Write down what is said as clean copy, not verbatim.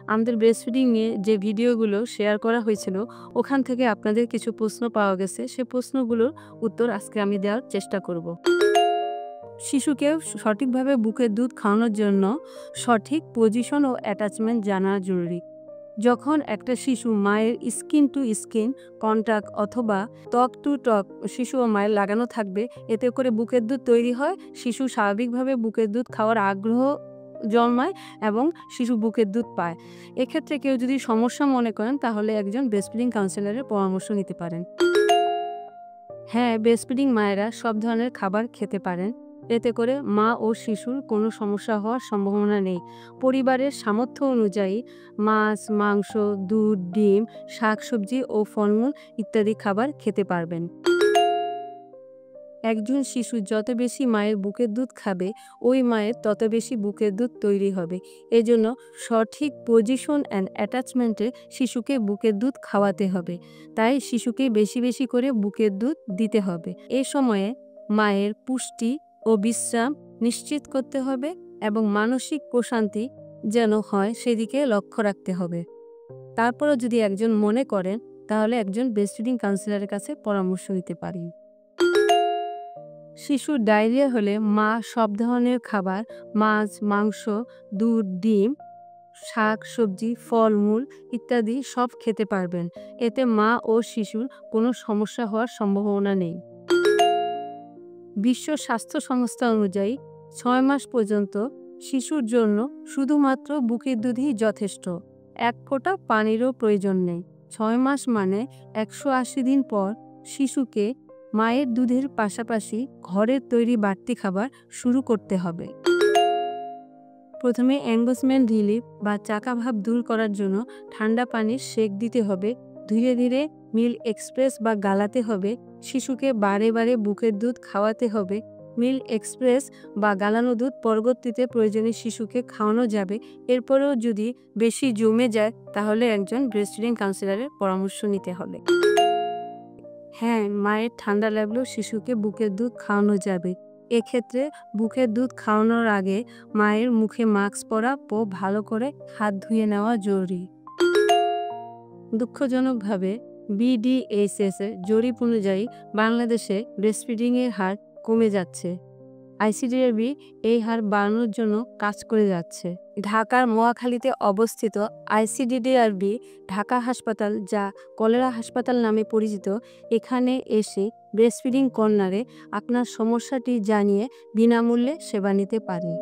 আমাদের ব্রেস্টফিডিং নিয়ে যে ভিডিওগুলো শেয়ার করা হয়েছিল, ওখান থেকে আপনাদের কিছু প্রশ্ন পাওয়া গেছে। সে প্রশ্নগুলোর উত্তর আজকে আমি দেওয়ার চেষ্টা করব। শিশুকে সঠিকভাবে বুকের দুধ খাওয়ানোর জন্য সঠিক পজিশন ও অ্যাটাচমেন্ট জানা জরুরি। যখন একটা শিশু মায়ের স্কিন টু স্কিন কন্টাক্ট অথবা ত্বক টু ত্বক শিশু ও মায়ের লাগানো থাকবে, এতে করে বুকের দুধ তৈরি হয়। শিশু স্বাভাবিকভাবে বুকের দুধ খাওয়ার আগ্রহ জন্মায় এবং শিশু বুকের দুধ পায়। এক্ষেত্রে কেউ যদি সমস্যা মনে করেন, তাহলে একজন ব্রেস্টফিডিং কাউন্সিলরের পরামর্শ নিতে পারেন। হ্যাঁ, ব্রেস্টফিডিং মায়েরা সব ধরনের খাবার খেতে পারেন। এতে করে মা ও শিশুর কোনো সমস্যা হওয়ার সম্ভাবনা নেই। পরিবারের সামর্থ্য অনুযায়ী মাছ, মাংস, দুধ, ডিম, শাকসবজি ও ফলমূল ইত্যাদি খাবার খেতে পারবেন। একজন শিশু যত বেশি মায়ের বুকের দুধ খাবে, ওই মায়ের তত বেশি বুকের দুধ তৈরি হবে। এজন্য সঠিক পজিশন অ্যান্ড অ্যাটাচমেন্টে শিশুকে বুকের দুধ খাওয়াতে হবে। তাই শিশুকে বেশি বেশি করে বুকের দুধ দিতে হবে। এ সময়ে মায়ের পুষ্টি ও বিশ্রাম নিশ্চিত করতে হবে এবং মানসিক প্রশান্তি যেন হয় সেদিকে লক্ষ্য রাখতে হবে। তারপরও যদি একজন মনে করেন, তাহলে একজন ব্রেস্টফিডিং কাউন্সিলরের কাছে পরামর্শ নিতে পারেন। শিশুর ডায়রিয়া হলে মা সব ধরনের খাবার, মাছ, মাংস, দুধ, ডিম, শাক সবজি, ফলমূল ইত্যাদি সব খেতে পারবেন। এতে মা ও শিশুর কোনো সমস্যা হওয়ার সম্ভাবনা নেই। বিশ্ব স্বাস্থ্য সংস্থা অনুযায়ী ৬ মাস পর্যন্ত শিশুর জন্য শুধুমাত্র বুকের দুধই যথেষ্ট। এক ফোঁটা পানিরও প্রয়োজন নেই। ৬ মাস মানে ১৮০ দিন পর শিশুকে মায়ের দুধের পাশাপাশি ঘরের তৈরি বাড়তি খাবার শুরু করতে হবে। প্রথমে এঙ্গোসমেন্ট রিলিফ বা চাকা ভাব দূর করার জন্য ঠান্ডা পানির সেক দিতে হবে। ধীরে ধীরে মিল্ক এক্সপ্রেস বা গালাতে হবে। শিশুকে বারে বারে বুকের দুধ খাওয়াতে হবে। মিল্ক এক্সপ্রেস বা গালানো দুধ পরবর্তীতে প্রয়োজনে শিশুকে খাওয়ানো যাবে। এরপরেও যদি বেশি জমে যায়, তাহলে একজন ব্রেস্টফিডিং কাউন্সিলরের পরামর্শ নিতে হবে। হ্যাঁ, মায়ের ঠান্ডা লাগলেও শিশুকে বুকের দুধ খাওয়ানো যাবে। এক্ষেত্রে বুকের দুধ খাওয়ানোর আগে মায়ের মুখে মাস্ক পরা ও ভালো করে হাত ধুয়ে নেওয়া জরুরি। দুঃখজনকভাবে বিডিএইচএস এর জরিপ অনুযায়ী বাংলাদেশে ব্রেস্টফিডিংয়ের হার কমে যাচ্ছে। আইসিডিআরবি এই হার বাড়ানোর জন্য কাজ করে যাচ্ছে। ঢাকার মহাখালীতে অবস্থিত আইসিডিডিআরবি ঢাকা হাসপাতাল, যা কলেরা হাসপাতাল নামে পরিচিত, এখানে এসে ব্রেস্টফিডিং কর্নারে আপনার সমস্যাটি জানিয়ে বিনামূল্যে সেবা নিতে পারে।